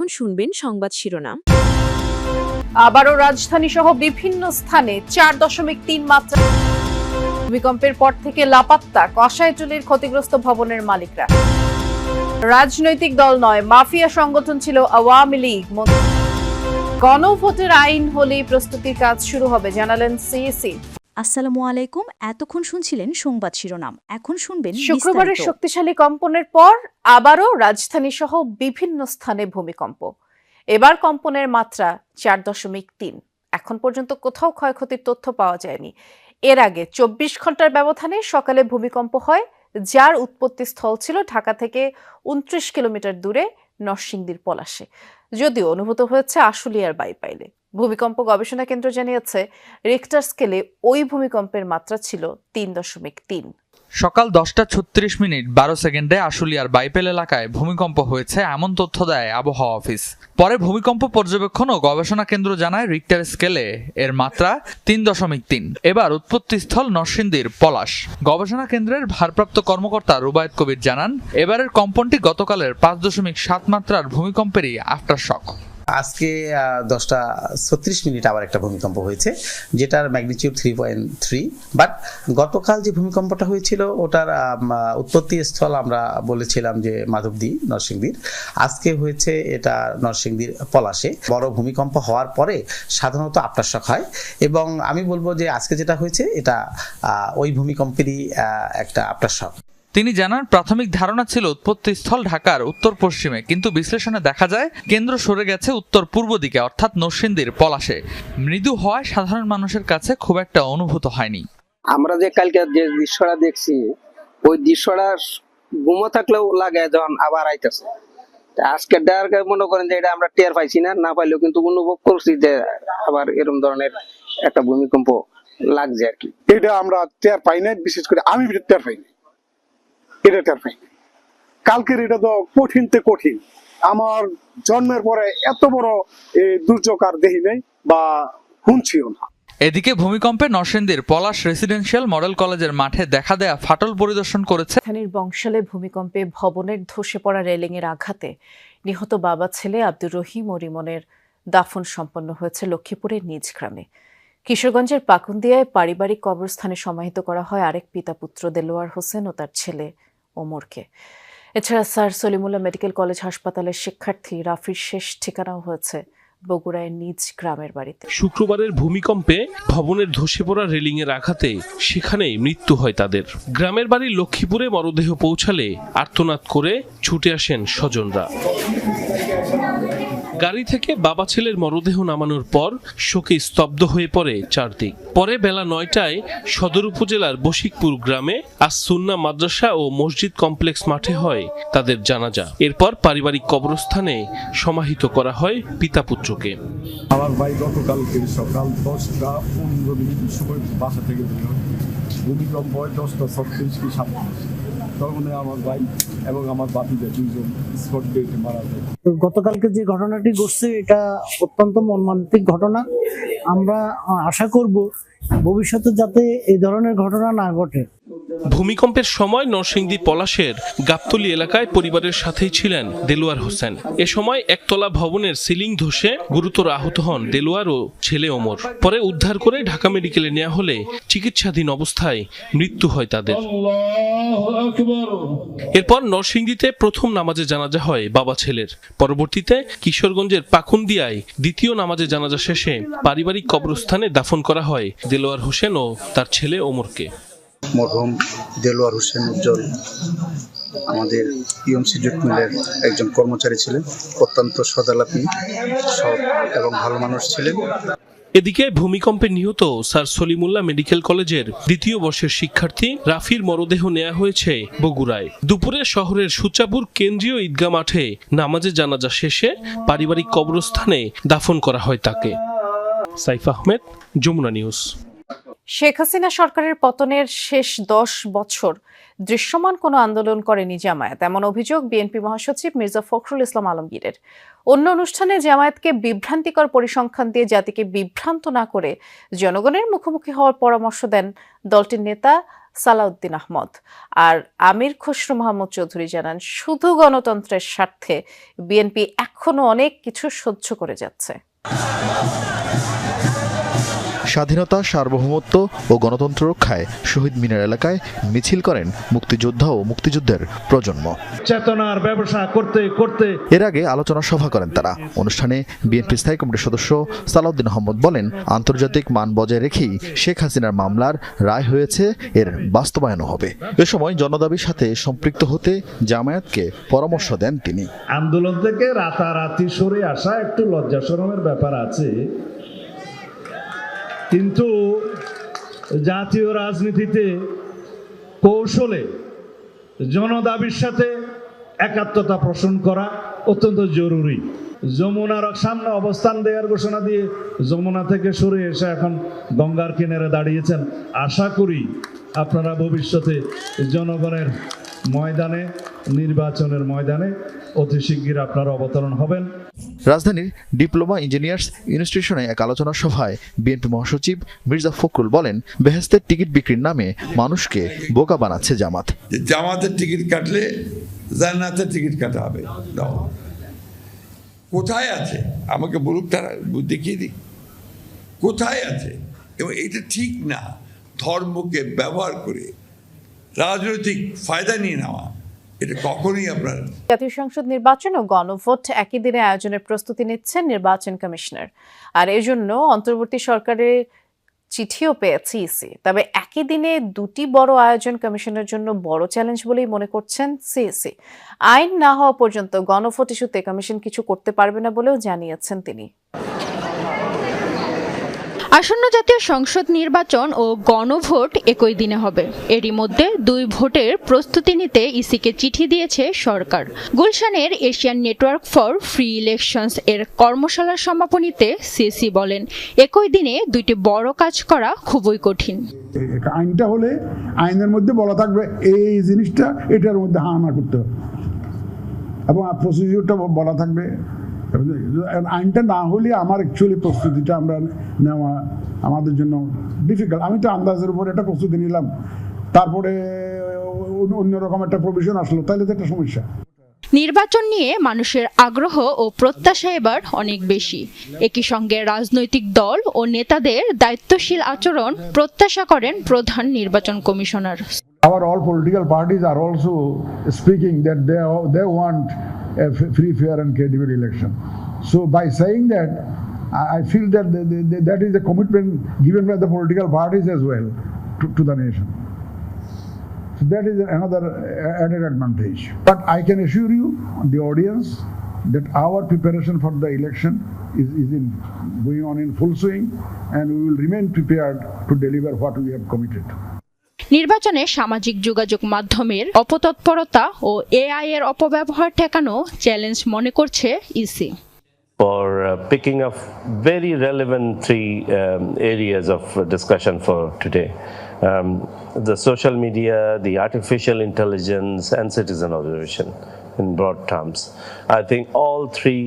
এখন শুনবেন সংবাদ শিরোনাম। আবারও রাজধানী সহ বিভিন্ন স্থানে 4.3 মাত্রা ভূমিকম্পের পর থেকে লাপাত্তা কষাইটুলির ক্ষতিগ্রস্ত ভবনের মালিকরা। রাজনৈতিক দল নয়, মাফিয়া সংগঠন ছিল আওয়ামী লীগ। গণভোটের আইন হলেই প্রস্তুতির কাজ শুরু হবে, জানালেন সিইসি। আসসালামু আলাইকুম। এতক্ষণ শুনছিলেন সংবাদ শিরোনাম, এখন শুনবেন শুক্রবারের বিস্তারিত। শক্তিশালী কম্পনের পর আবারও রাজধানী সহ বিভিন্ন স্থানে ভূমিকম্প। এবার কম্পনের মাত্রা 4.3। এখন পর্যন্ত কোথাও ক্ষয়ক্ষতির তথ্য পাওয়া যায়নি। এর আগে 24 ঘন্টার ব্যবধানে সকালে ভূমিকম্প হয়, যার উৎপত্তিস্থল ছিল ঢাকা থেকে 29 কিলোমিটার দূরে নরসিংদীর পলাশে, যদিও অনুভূত হয়েছে আশুলিয়ার বাইপাইলে। ভূমিকম্প গবেষণা কেন্দ্র জানিয়েছে, রিক্টার স্কেলে ওই ভূমিকম্পের মাত্রা ছিল 3.3। সকাল 10:36 12 সেকেন্ডে আশুলিয়ার বাইপেল এলাকায় ভূমিকম্প হয়েছে, এমন তথ্য দেয় আবহাওয়া অফিস। পরে ভূমিকম্প পর্যবেক্ষণ ও গবেষণা কেন্দ্র জানায়, রিক্টার স্কেলে এর মাত্রা 3.3। এবার উৎপত্তিস্থল নরসিংদীর পলাশ। গবেষণা কেন্দ্রের ভারপ্রাপ্ত কর্মকর্তা রুবায়েত কবির জানান, এবারের কম্পনটি গতকালের 5.7 মাত্রার ভূমিকম্পেরই আফটার শক। আজকে 10:36 আবার একটা ভূমিকম্প হয়েছে, যেটার ম্যাগনিটিউড 3.3। বাট গতকাল যে ভূমিকম্পটা হয়েছিল ওটার উৎপত্তি স্থল আমরা বলেছিলাম যে মাধবদী, নরসিংদীর। আজকে হয়েছে এটা নরসিংদীর পলাশে। বড় ভূমিকম্প হওয়ার পরে সাধারণত আফটারশক হয়, এবং আমি বলবো যে আজকে যেটা হয়েছে এটা ওই ভূমিকম্পেরই একটা আফটারশক। তিনি জানান, প্রাথমিক ধারণা ছিল উৎপত্তিস্থল ঢাকার উত্তর পশ্চিমে, কিন্তু বিশ্লেষণে দেখা যায় কেন্দ্র সরে গেছে উত্তর পূর্ব দিকে, অর্থাৎ নরসিংদীর পলাশে। মৃদু হওয়ায় সাধারণ মানুষের কাছে খুব একটা অনুভূত হয়নি। আমরা যে কালকে যে দৃশ্যটা দেখছি, ওই দৃশ্যটা ঘুমো থাকলেও লাগে যখন আবার আইতেছে। আজকে মনে করেন যে এটা আমরা টের পাইছি না পাইলেও কিন্তু অনুভব করছি যে আবার এরকম ধরনের একটা ভূমিকম্প লাগছে আর কি। এটা আমরা টের পাই না, বিশেষ করে আমি টের পাইনি, এটা টের পাইনি। কালকের এটা তো কঠিন। আমার জন্মের পরে এত বড় দুর্যোগ আর দেখি নাই বা শুনছিও না। এদিকে ভূমিকম্পে নরসিংদীর পলাশ রেসিডেন্সিয়াল মডেল কলেজের মাঠে দেখা দেয়া ফাটল পরিদর্শন করেছে। রাজধানীর বংশালে ভূমিকম্পে ভবনের ধসে পড়া রেলিং এর আঘাতে নিহত বাবা ছেলে আব্দুর রহিম ও রিমনের দাফন সম্পন্ন হয়েছে লক্ষ্মীপুরের নিজ গ্রামে। কিশোরগঞ্জের পাকুন্দিয়ায় পারিবারিক কবরস্থানে সমাহিত করা হয় আরেক পিতা পুত্র দেলোয়ার হোসেন ও তার ছেলে ওমরকে। এছাড়া স্যার সলিমুল্লাহ মেডিকেল কলেজ হাসপাতালের শিক্ষার্থী রাফির শেষ ঠিকানাও হয়েছে বগুড়ায় নিজ গ্রামের বাড়িতে। শুক্রবারের ভূমিকম্পে ভবনের ধসে পড়া রেলিং এর আঘাতে সেখানেই মৃত্যু হয় তাদের। গ্রামের বাড়ি লক্ষ্মীপুরে মরদেহ পৌঁছালে আর্তনাদ করে ছুটে আসেন স্বজনরা। গাড়ি থেকে বাবা ছেলের মরদেহ নামানোর পর শোকে স্তব্ধ হয়ে পড়ে চারদিক। পরে বেলা 9টায় সদর উপজেলার বশিকপুর গ্রামে আস-সুন্নাহ মাদ্রাসা ও মসজিদ কমপ্লেক্স মাঠে হয় তাদের জানাজা। এরপর পারিবারিক কবরস্থানে সমাহিত করা হয় পিতা পুত্রকে। আমার ভাই গতকালকে সকাল 10:15 সময় বাসা থেকে ভূমিকম্প হয় 10:36 কি 37। তখন আমার ভাই এবং আমার বাপিদের দুইজন স্পট ডেটে মারা যায়। গতকালকে যে ঘটনাটি ঘটছে এটা অত্যন্ত মর্মান্তিক ঘটনা। আমরা আশা করব ভবিষ্যতে যাতে এই ধরনের ঘটনা না ঘটে। ভূমিকম্পের সময় নরসিংদী পলাশের গাবতলী এলাকায় পরিবারের সাথেই ছিলেন দেলোয়ার হোসেন। এ সময় একতলা ভবনের সিলিং ধসে গুরুতর আহত হন দেলোয়ার ও ছেলে ওমর। পরে উদ্ধার করে ঢাকা মেডিকেলে নেওয়া হলে চিকিৎসাধীন অবস্থায় মৃত্যু হয় তাদের। এরপর নরসিংদীতে প্রথম নামাজে জানাজা হয় বাবা ছেলের। পরবর্তীতে কিশোরগঞ্জের পাকুন্দিয়ায় দ্বিতীয় নামাজে জানাজা শেষে পারিবারিক কবরস্থানে দাফন করা হয় দেলোয়ার হোসেন ও তার ছেলে ওমরকে। মরহুম দেলোয়ার হোসেন উজ্জ্বল আমাদের ইউএমসি জুট মিলের একজন কর্মচারী ছিলেন। অত্যন্ত সদালাপী, সৎ এবং ভালো মানুষ ছিলেন। এদিকে ভূমিকম্পে নিহত স্যার সলিমুল্লাহ মেডিকেল কলেজের দ্বিতীয় বর্ষের শিক্ষার্থী রাফির মরদেহ নেওয়া হয়েছে বগুড়ায়। দুপুরে শহরের সুচাপুর কেন্দ্রীয় ঈদগাহ মাঠে নামাজে জানাজা শেষে পারিবারিক কবরস্থানে দাফন করা হয় তাকে। সাইফ আহমেদ, যমুনা নিউজ। শেখ হাসিনা সরকারের পতনের শেষ 10 বছর দৃশ্যমান কোনো আন্দোলন করেনি জামায়াত, এমন অভিযোগ বিএনপি মহাসচিব মির্জা ফখরুল ইসলাম আলমগীরের। অন্য অনুষ্ঠানে জামায়াতকে বিভ্রান্তিকর পরিসংখ্যান দিয়ে জাতিকে বিভ্রান্ত না করে জনগণের মুখোমুখি হওয়ার পরামর্শ দেন দলটির নেতা সালাউদ্দিন আহমদ। আর আমির খসরু মাহমুদ চৌধুরী জানান, শুধু গণতন্ত্রের স্বার্থে বিএনপি এখনো অনেক কিছু সহ্য করে যাচ্ছে। স্বাধীনতা, সার্বভৌমত্ব ও গণতন্ত্র রক্ষায় শহীদ মিনার এলাকায় মিছিল করেন মুক্তিযোদ্ধা ও মুক্তিযুদ্ধের প্রজন্ম। চেতনার ব্যবসা করতে করতে এর আগে আলোচনা সভা করেন তারা। অনুষ্ঠানে বিএনপি স্থায়ী কমিটির সদস্য সালাউদ্দিন আহমদ বলেন, আন্তর্জাতিক মান বজায় রেখেই শেখ হাসিনার মামলার রায় হয়েছে, এর বাস্তবায়নও হবে। এ সময় জনদাবির সাথে সম্পৃক্ত হতে জামায়াতকে পরামর্শ দেন তিনি। আন্দোলন থেকে রাতারাতি সরে আসা একটু লজ্জা শরমের ব্যাপার আছে, কিন্তু জাতীয় রাজনীতিতে কৌশলে জনদাবির সাথে একাত্মতা পোষণ করা অত্যন্ত জরুরি। যমুনার সামনে অবস্থান দেওয়ার ঘোষণা দিয়ে যমুনা থেকে সরে এসে এখন গঙ্গার কিনারে দাঁড়িয়েছেন। আশা করি আপনারা ভবিষ্যতে জনগণের ময়দানে, নির্বাচনের ময়দানে অতি শিগগির আপনারা অবতরণ হবেন। রাজধানীর ডিপ্লোমা ইঞ্জিনিয়ার্স ইনস্টিটিউশনে এক আলোচনা সভায় বিএনপি মহাসচিব মির্জা ফখরুল বলেন, বেহেশতের টিকিট বিক্রির নামে মানুষকে বোকা বানাচ্ছে জামাত। জামাতের টিকিট কাটলে জান্নাতের টিকিট কাটা হবে। কোথায় আছে আমাকে বলুক, তারা দেখিয়ে দিক কোথায় আছে। এবং এটা ঠিক না, ধর্মকে ব্যবহার করে রাজনৈতিক ফায়দা নিয়ে নেওয়া, এটা কখনোই আপনার। জাতীয় সংসদ নির্বাচন ও গণভোট একই দিনে আয়োজনের প্রস্তুতি নিচ্ছেন নির্বাচন কমিশনার। আর এর জন্য অন্তর্বর্তী সরকারের চিঠিও পেয়েছে ইসি। তবে একই দিনে দুটি বড় আয়োজন কমিশনের জন্য বড় চ্যালেঞ্জ বলেই মনে করছেন সিইসি। আইন না হওয়া পর্যন্ত গণভোট ইস্যুতে কমিশন কিছু করতে পারবে না বলেও জানিয়েছেন তিনি। আসন্ন জাতীয় সংসদ নির্বাচন ও গণভোট একই দিনে হবে। এরই মধ্যে দুই ভোটের প্রস্তুতি নিতে ইসিকে চিঠি দিয়েছে সরকার। গুলশানের Asian network for free elections এর কর্মশালার সমাপনীতে সিসি বলেন, একই দিনে দুইটি বড় কাজ করা খুবই কঠিন। আইনটা হলে আইনের মধ্যে বলা থাকবে এই জিনিসটা এটার মধ্যে হানা করতে হবে এবং প্রসিডিউরটা বলা থাকবে। আইনটা না হলে আমার অ্যাকচুয়ালি প্রস্তুতিটা আমরা নেওয়া আমাদের জন্য ডিফিকাল্ট। আমি তো আন্দাজের উপর একটা প্রস্তুতি নিলাম, তারপরে অন্যরকম একটা প্রভিশন আসলো, তাহলে তো একটা সমস্যা। নির্বাচন নিয়ে মানুষের আগ্রহ ও প্রত্যাশা এবার অনেক বেশি। একই সঙ্গে রাজনৈতিক দল ও নেতাদের দায়িত্বশীল আচরণ প্রত্যাশা করেন প্রধান নির্বাচন commissioner. Our all political parties are also speaking that they want a free, fair and credible election. So by saying that, I feel that that is a commitment given by the political parties as well to the nation. So that is another added advantage. But I can assure you, the audience, that our preparation for the election is going on in full swing, and we will remain prepared to deliver what we have committed. নির্বাচনে সামাজিক যোগাযোগ মাধ্যমের অপতৎপরতা ও AI এর অপব্যবহার ঠেকানো challenge মনে করছে EC. For picking up very relevant three areas of discussion for today. The social media, the artificial intelligence and citizen observation in broad terms. I think all three